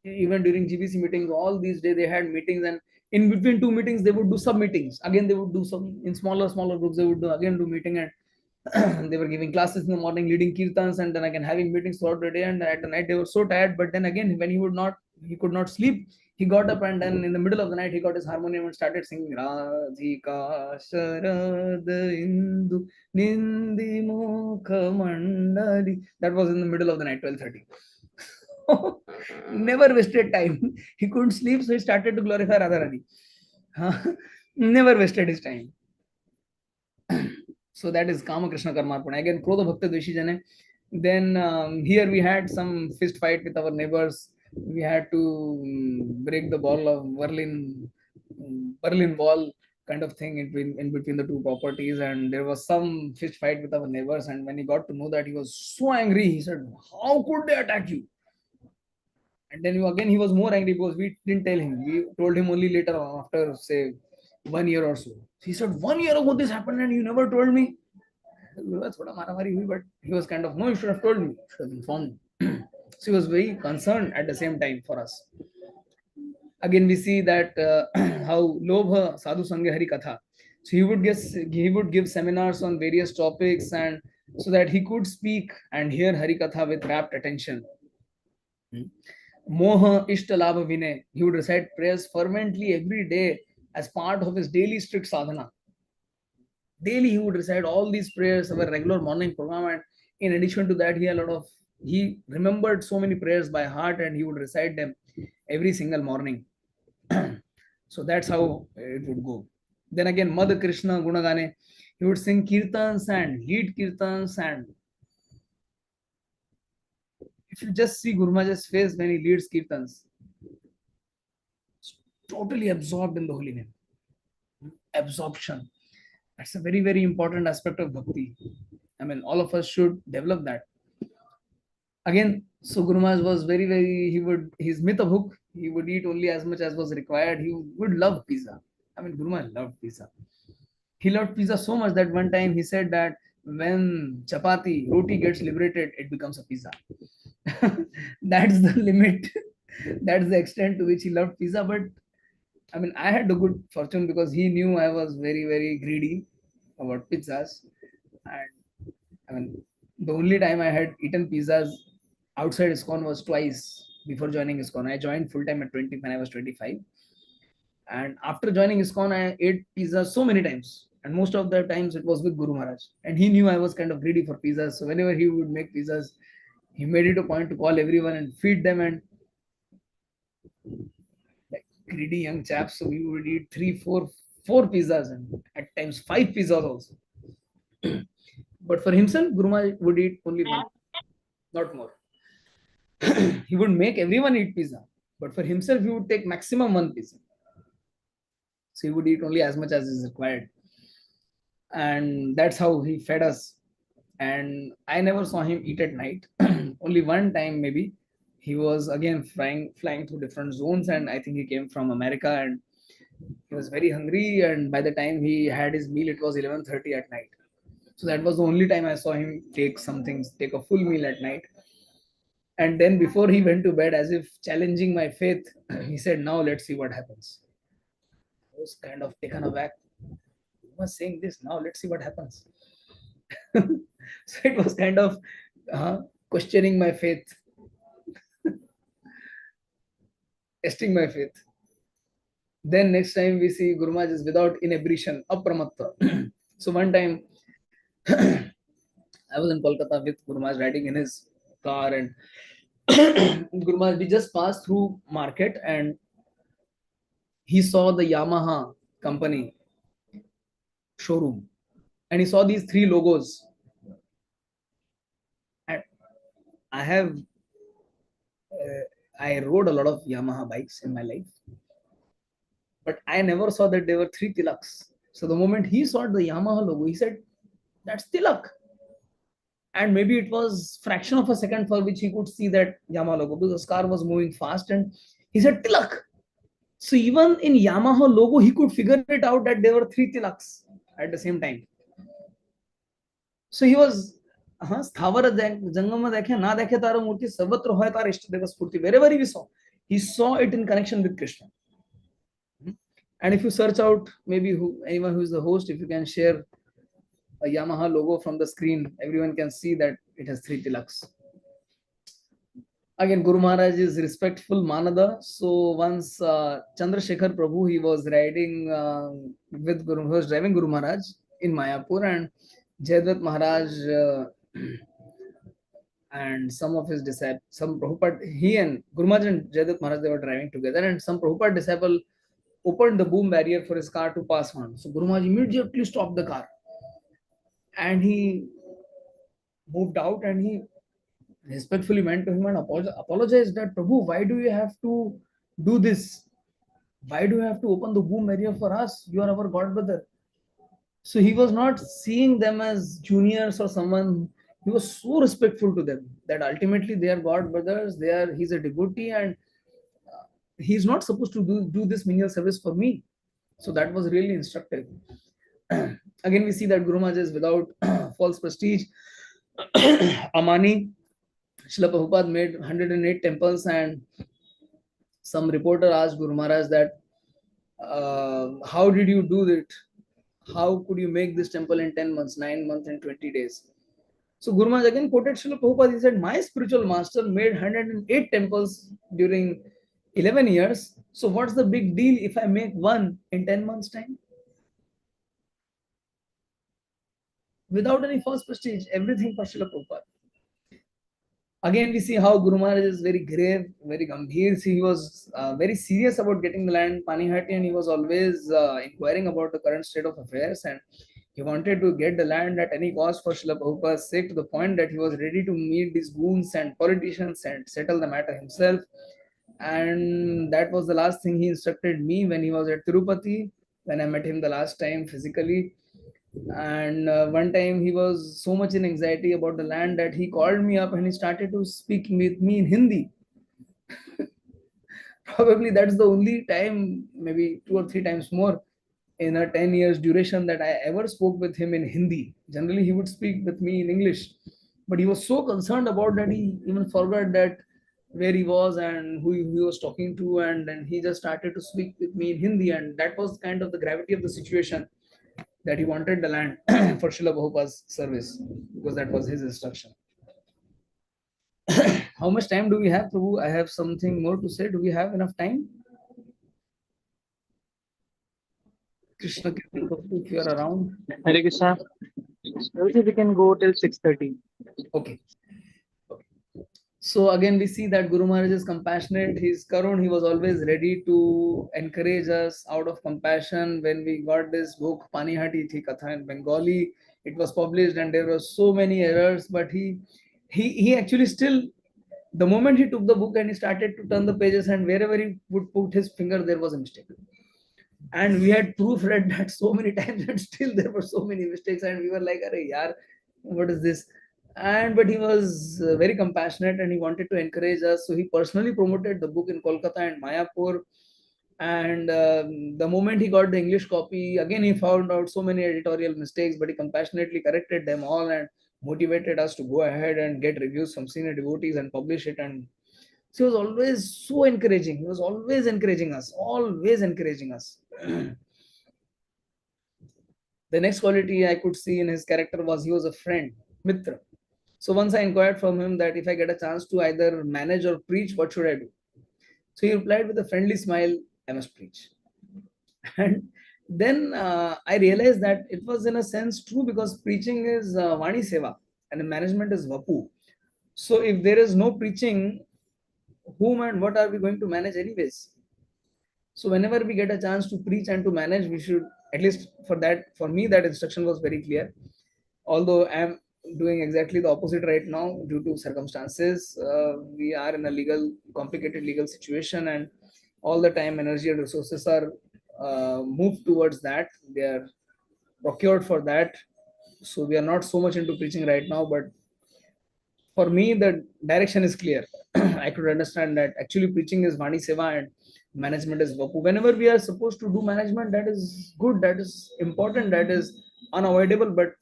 Even during GBC meetings, all these days they had meetings, and in between two meetings they would do sub meetings. Again, they would do some in smaller groups. They would do meeting, and they were giving classes in the morning, leading kirtans, and then again having meetings throughout the day. And at the night they were so tired. But then again, when he could not sleep. He got up, and then in the middle of the night he got his harmonium and started singing Radhika Sharad Indu Nindi Mukha Mandali. That was in the middle of the night, 12:30. Never wasted time. He couldn't sleep, so he started to glorify Radharani. Never wasted his time. So that is Kama Krishna Karmarpana. Again, Krodha Bhakta Dveshi Jane. Then here we had some fist fight with our neighbors. We had to break the ball of Berlin Wall kind of thing in between the two properties, and there was some fist fight with our neighbors. And when he got to know that, he was so angry. He said, "How could they attack you?" And then again he was more angry because we didn't tell him. We told him only later on, after say 1 year or so. He said, "1 year ago this happened and you never told me." But he was kind of, "No, you should have told me. You should have informed me." So he was very concerned at the same time for us. Again, we see that how Lobha Sadhu Sangha Hari Katha. So he would give seminars on various topics, and so that he could speak and hear Hari Katha with rapt attention. Moha Ishtalabha Vinay. He would recite prayers fervently every day as part of his daily strict sadhana. Daily he would recite all these prayers of a regular morning program, and in addition to that, he remembered so many prayers by heart, and he would recite them every single morning. So that's how it would go. Then again, Madh Krishna Gunagane. He would sing kirtans and lead kirtans, and if you just see Guru Maharaj's face when he leads kirtans, totally absorbed in the holy name. Absorption. That's a very, very important aspect of bhakti. I mean, all of us should develop that. Again, so Guru Maharaj was very, very, his myth of hook, he would eat only as much as was required. He would love pizza. I mean, Guru Maharaj loved pizza. He loved pizza so much that one time he said that when chapati, roti gets liberated, it becomes a pizza. That's the limit. That's the extent to which he loved pizza. But I mean, I had the good fortune because he knew I was very, very greedy about pizzas. And I mean, the only time I had eaten pizzas outside ISKCON was twice before joining ISKCON. I joined full time at 20 when I was 25. And after joining ISKCON, I ate pizza so many times. And most of the times it was with Guru Maharaj. And he knew I was kind of greedy for pizzas. So whenever he would make pizzas, he made it a point to call everyone and feed them. And like greedy young chaps, so we would eat three, four pizzas, and at times five pizzas also. But for himself, Guru Maharaj would eat only one, not more. He would make everyone eat pizza, but for himself, he would take maximum one pizza. So he would eat only as much as is required, and that's how he fed us. And I never saw him eat at night. Only one time, maybe he was again flying through different zones, and I think he came from America, and he was very hungry. And by the time he had his meal, it was 11:30 at night. So that was the only time I saw him take a full meal at night. And then before he went to bed, as if challenging my faith, he said, "Now let's see what happens." I was kind of taken aback. He was saying this, "Now let's see what happens." So it was kind of questioning my faith, testing my faith. Then next time we see Guru Maharaj is without inebriation, apramatta. So one time I was in Kolkata with Guru Maharaj riding in his car, and Guru Maharaj, we just passed through market, and he saw the Yamaha company showroom, and he saw these three logos. And I have I rode a lot of Yamaha bikes in my life, But I never saw that there were three tilaks. So the moment he saw the Yamaha logo, he said, "That's tilak." And maybe it was fraction of a second for which he could see that Yamaha logo, because the car was moving fast, and he said tilak. So even in Yamaha logo, he could figure it out that there were three tilaks at the same time. So he was स्थावर जंगम देखे ना देखे तारो मूर्ति सर्वत्र होय तार इष्ट देव स्फूर्ति. Wherever he saw, he saw it in connection with Krishna. And if you search out, maybe anyone who is the host, if you can share a Yamaha logo from the screen, everyone can see that it has three tilaks. Again, Guru Maharaj is respectful Manada. So once Chandrasekhar Prabhu, he was riding with Guru, he was driving Guru Maharaj in Mayapur, and Jayadvat Maharaj and some of his disciples, some Prabhupada, he and Guru Maharaj and Jayadvat Maharaj, they were driving together, and some Prabhupada disciple opened the boom barrier for his car to pass on. So Guru Maharaj immediately stopped the car, and he moved out, and he respectfully went to him and apologized that, Prabhu, why do you have to do this? Why do you have to open the boom barrier for us? You are our god brother. So he was not seeing them as juniors or someone. He was so respectful to them that ultimately they are god brothers. He's a devotee, and he's not supposed to do this menial service for me. So that was really instructive. Again, we see that Guru Maharaj is without false prestige. Amani, Srila Prabhupada made 108 temples, and some reporter asked Guru Maharaj that, how did you do it? How could you make this temple in 10 months, 9 months, and 20 days? So Guru Maharaj again quoted Srila Prabhupada. He said, my spiritual master made 108 temples during 11 years. So what's the big deal if I make one in 10 months' time? Without any false prestige, everything for Srila Prabhupada. Again, we see how Guru Maharaj is very grave, very gambhir. See, he was very serious about getting the land Panihati, and he was always inquiring about the current state of affairs, and he wanted to get the land at any cost for Srila Prabhupada's sake, to the point that he was ready to meet these goons and politicians and settle the matter himself. And that was the last thing he instructed me when he was at Tirupati, when I met him the last time physically. And one time he was so much in anxiety about the land that he called me up and he started to speak with me in Hindi. Probably that's the only time, maybe 2 or 3 times more in a 10 years duration, that I ever spoke with him in Hindi. Generally, he would speak with me in English, but he was so concerned about that he even forgot that where he was and who he was talking to, and then he just started to speak with me in Hindi, and that was kind of the gravity of the situation, that he wanted the land for Srila Prabhupada's service, because that was his instruction. How much time do we have, Prabhu? I have something more to say. Do we have enough time? Krishna, if you are around. Hare Krishna. We can go till 6:30. Okay. So again, we see that Guru Maharaj is compassionate. He's Karun. He was always ready to encourage us out of compassion. When we got this book, Panihati Thi Katha in Bengali, it was published, and there were so many errors. But he actually still, the moment he took the book and he started to turn the pages, and wherever he would put his finger, there was a mistake. And we had proofread that so many times, and still there were so many mistakes, and we were like, "Arey yaar, what is this?" And but he was very compassionate, and he wanted to encourage us. So he personally promoted the book in Kolkata and Mayapur. And the moment he got the English copy, again he found out so many editorial mistakes, but he compassionately corrected them all and motivated us to go ahead and get reviews from senior devotees and publish it. And so he was always so encouraging. He was always encouraging us, always encouraging us. The next quality I could see in his character was he was a friend, Mitra. So once I inquired from him that if I get a chance to either manage or preach, what should I do? So he replied with a friendly smile, I must preach. And then I realized that it was in a sense true, because preaching is Vani Seva and management is Vapu. So if there is no preaching, whom and what are we going to manage anyways? So whenever we get a chance to preach and to manage, we should, at least for me, that instruction was very clear. Although I am doing exactly the opposite right now due to circumstances. We are in a complicated legal situation, and all the time, energy, and resources are moved towards that. They are procured for that. So we are not so much into preaching right now, but for me, the direction is clear. I could understand that actually preaching is Vani Seva and management is Vapu. Whenever we are supposed to do management, that is good, that is important, that is unavoidable, but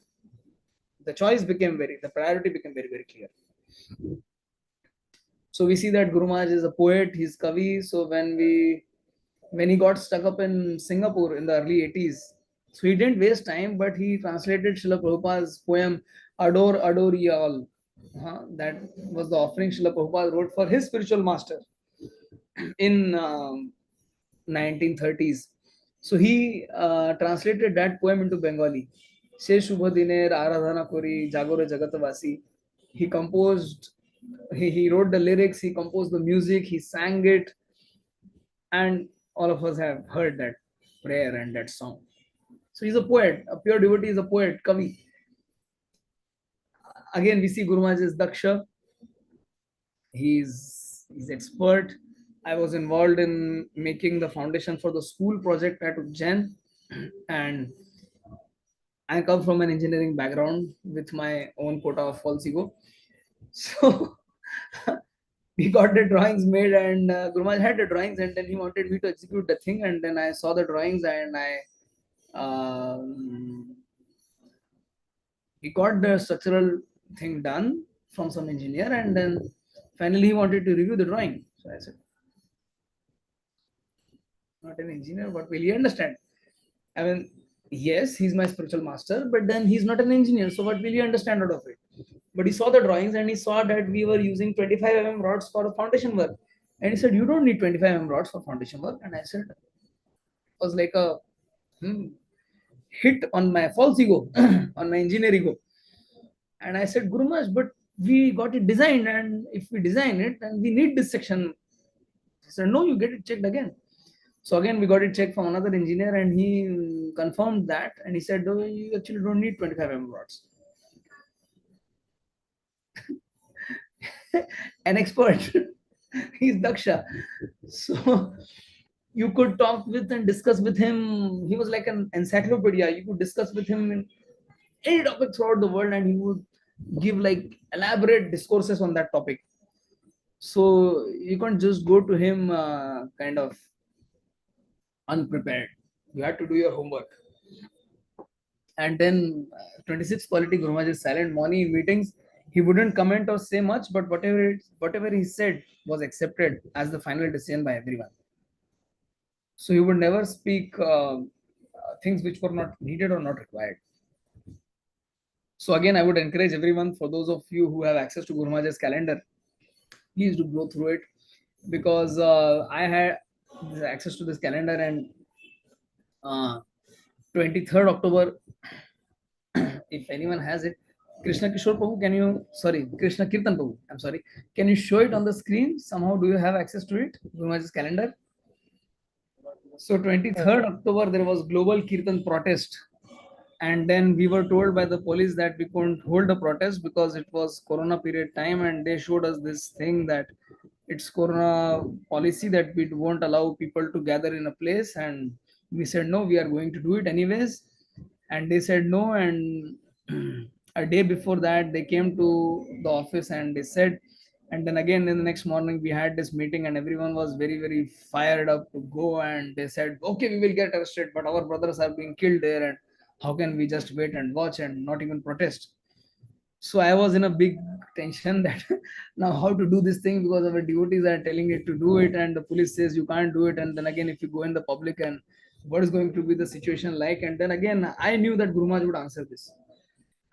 the priority became very, very clear. So we see that Guru Maharaj is a poet, he's Kavi. So when he got stuck up in Singapore in the early 80s, so he didn't waste time, but he translated Srila Prabhupada's poem Adore, Adore Ye All. That was the offering Srila Prabhupada wrote for his spiritual master in 1930s. So he translated that poem into Bengali. Se Shubha Diner Aradhana Kori Jagore Jagatavasi. He composed, he wrote the lyrics, he composed the music, he sang it, and all of us have heard that prayer and that song. So he's a poet, a pure devotee is a poet, Kavi. Again, we see Guru Maharaj is Daksha. He's expert. I was involved in making the foundation for the school project at Ujjain, and I come from an engineering background with my own quota of false ego. So we got the drawings made, and Guru Maharaj had the drawings, and then he wanted me to execute the thing, and then I saw the drawings, and we got the structural thing done from some engineer, and then finally he wanted to review the drawing. So I said, not an engineer, what will he understand? I mean, yes, he's my spiritual master, but then he's not an engineer, so what will he understand out of it? But he saw the drawings and he saw that we were using 25 rods for foundation work. And he said, you don't need 25 rods for foundation work. And I said, it was like a hit on my false ego, on my engineer ego. And I said, Guru Maharaj, but we got it designed, and if we design it, then we need this section. He said, no, you get it checked again. So again, we got it checked from another engineer, and he confirmed that, and he said, oh, you actually don't need 25 rods. An expert. He's Daksha. So you could talk with and discuss with him. He was like an encyclopedia. You could discuss with him in any topic throughout the world, and he would give like elaborate discourses on that topic. So you can't just go to him kind of unprepared. You have to do your homework. And then 26 quality Guru Maharaj is silent. Morning meetings, he wouldn't comment or say much, but whatever he said was accepted as the final decision by everyone. So he would never speak things which were not needed or not required. So again, I would encourage everyone, for those of you who have access to Guru Maharaj's calendar, please do go through it, because I had access to this calendar, and 23rd October, if anyone has it, Krishna Kishore Prabhu, Krishna Kirtan Prabhu, I'm sorry, can you show it on the screen? Somehow, do you have access to it? Guru Maharaj's calendar. So 23rd October, there was global Kirtan protest. And then we were told by the police that we couldn't hold a protest because it was Corona period time, and they showed us this thing that it's Corona policy that we won't allow people to gather in a place. And we said, no, we are going to do it anyways. And they said no. And a day before that, they came to the office and they said, and then again in the next morning we had this meeting, and everyone was very, very fired up to go. And they said, okay, we will get arrested, but our brothers are being killed there, and how can we just wait and watch and not even protest? So I was in a big tension that now how to do this thing, because our devotees are telling it to do it, and the police says you can't do it. And then again, if you go in the public, and what is going to be the situation like? And then again, I knew that Guru Maharaj would answer this.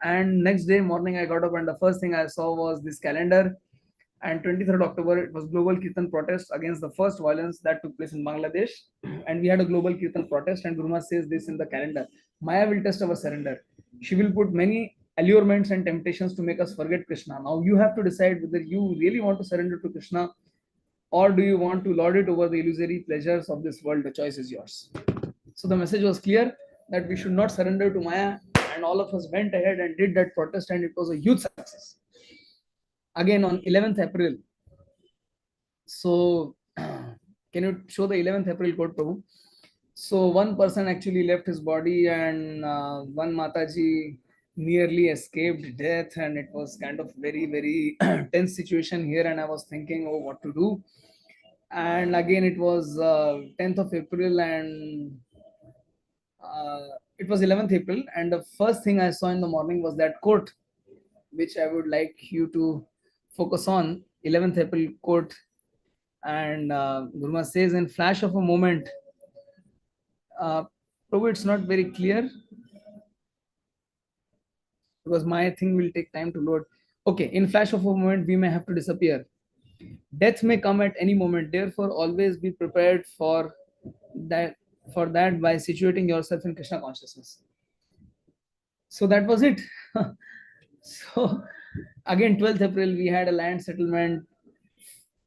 And next day morning, I got up, and the first thing I saw was this calendar. And 23rd October, it was global Kirtan protest against the first violence that took place in Bangladesh. And we had a global Kirtan protest, and Guru Maharaj says this in the calendar: Maya will test our surrender. She will put many allurements and temptations to make us forget Krishna. Now you have to decide whether you really want to surrender to Krishna, or do you want to lord it over the illusory pleasures of this world. The choice is yours. So the message was clear that we should not surrender to Maya, and all of us went ahead and did that protest, and it was a huge success. Again on 11th April. So can you show the 11th April quote, Prabhu? So one person actually left his body, and one Mataji nearly escaped death, and it was kind of very very tense situation here. And I was thinking, oh, what to do? And again, it was 10th of April, and it was 11th April, and the first thing I saw in the morning was that quote, which I would like you to focus on. 11th April quote, and Gurma says, in flash of a moment, probably it's not very clear because my thing will take time to load. Okay, in flash of a moment, we may have to disappear. Death may come at any moment. Therefore, always be prepared that for that by situating yourself in Krishna consciousness. So that was it. So again, 12th April, we had a land settlement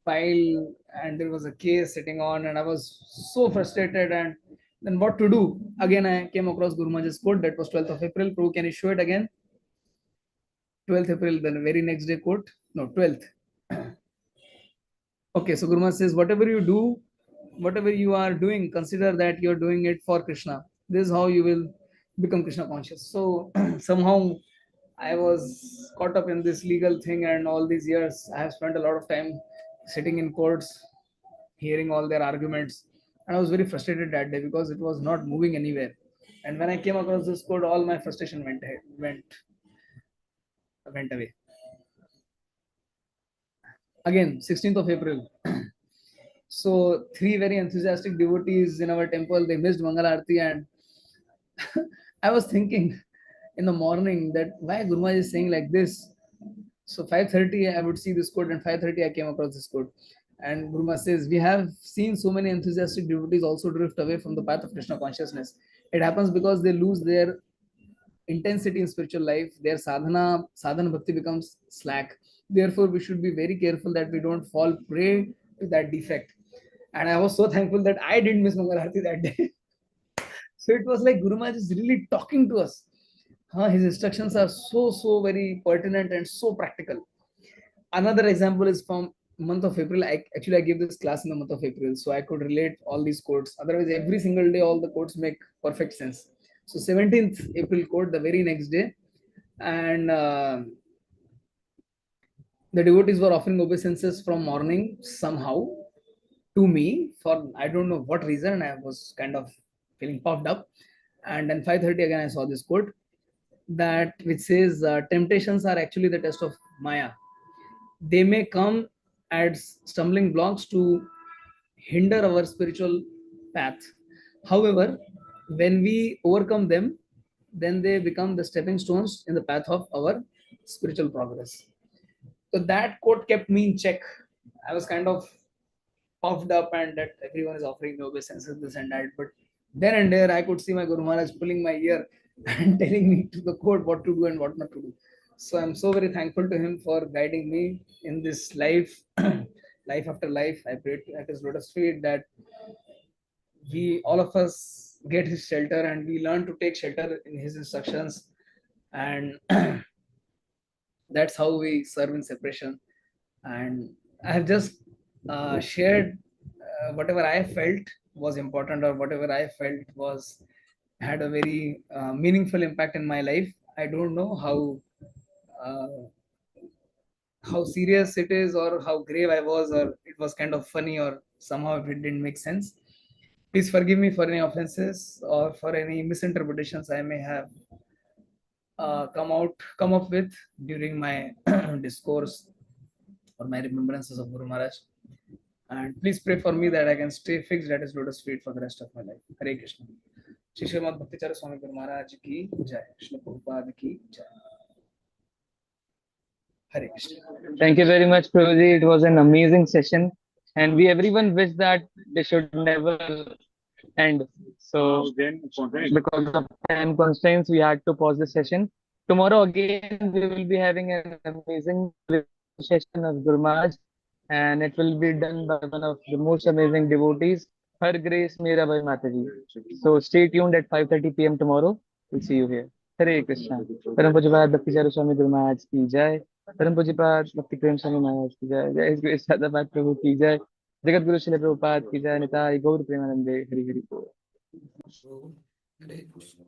file, and there was a case sitting on, and I was so frustrated. And then what to do? Again, I came across Guru Maharaj's quote. That was 12th of April. Prabhu, can you show it again? 12th April, the very next day quote. No, 12th. Okay, so Guru Maharaj says, whatever you do, whatever you are doing, consider that you're doing it for Krishna. This is how you will become Krishna conscious. So somehow I was caught up in this legal thing, and all these years I have spent a lot of time sitting in courts, hearing all their arguments, and I was very frustrated that day because it was not moving anywhere. And when I came across this code, all my frustration went away. Again, 16th of April. So three very enthusiastic devotees in our temple, they missed Mangal Arati, and I was thinking in the morning that why Guru Maharaj is saying like this. So 5:30 I would see this code, and 5:30 I came across this code. And Guru Maharaj says, we have seen so many enthusiastic devotees also drift away from the path of Krishna consciousness. It happens because they lose their intensity in spiritual life. Their sadhana bhakti becomes slack. Therefore, we should be very careful that we don't fall prey to that defect. And I was so thankful that I didn't miss Mangal Arati that day. So it was like Guru Maharaj is really talking to us. His instructions are so very pertinent and so practical. Another example is from month of April. I gave this class in the month of April, so I could relate all these quotes. Otherwise, every single day, all the quotes make perfect sense. So 17th April quote, the very next day, and the devotees were offering obeisances from morning somehow to me for I don't know what reason. I was kind of feeling puffed up, and then 5:30 again I saw this quote that which says temptations are actually the test of Maya. They may come as stumbling blocks to hinder our spiritual path. However, when we overcome them, then they become the stepping stones in the path of our spiritual progress. So that quote kept me in check. I was kind of puffed up, and that everyone is offering me obeisances, this and that. But then and there, I could see my Guru Maharaj pulling my ear and telling me to the code what to do and what not to do. So I'm so very thankful to him for guiding me in this life, life after life. I prayed at his lotus feet that we, all of us, get his shelter and we learn to take shelter in his instructions. And that's how we serve in separation. And I have just shared whatever I felt was important, or whatever I felt was had a very meaningful impact in my life. I don't know uh, how serious it is, or how grave I was, or it was kind of funny, or somehow it didn't make sense. Please forgive me for any offenses or for any misinterpretations I may have come up with during my discourse or my remembrances of Guru Maharaj. And please pray for me that I can stay fixed at his lotus feet for the rest of my life. Hare Krishna. Shri Srimad Bhakti Swami Guru Maharaj ki jai. Shri Prabhupada ki jai. Hare Krishna. Thank you very much, Prabhuji. It was an amazing session, and we everyone wish that they should never end. So, because of time constraints, we had to pause the session. Tomorrow again, we will be having an amazing session of Guru Maharaj, and it will be done by one of the most amazing devotees, Her Grace Meerabai Mataji. So stay tuned at 5:30 p.m. tomorrow. We'll see you here. Hare Krishna. परम पूज्यपाद भक्ति चारू स्वामी गुरु महाराज की जय। परम पूज्यपाद भक्ति प्रेम स्वामी महाराज की जय। जय श्री कृष्ण प्रभु की जय। जगत गुरु श्री प्रभुपाद की जय। निताई गौर प्रेमानंदे हरि हरि बोल। So, Hare Krishna.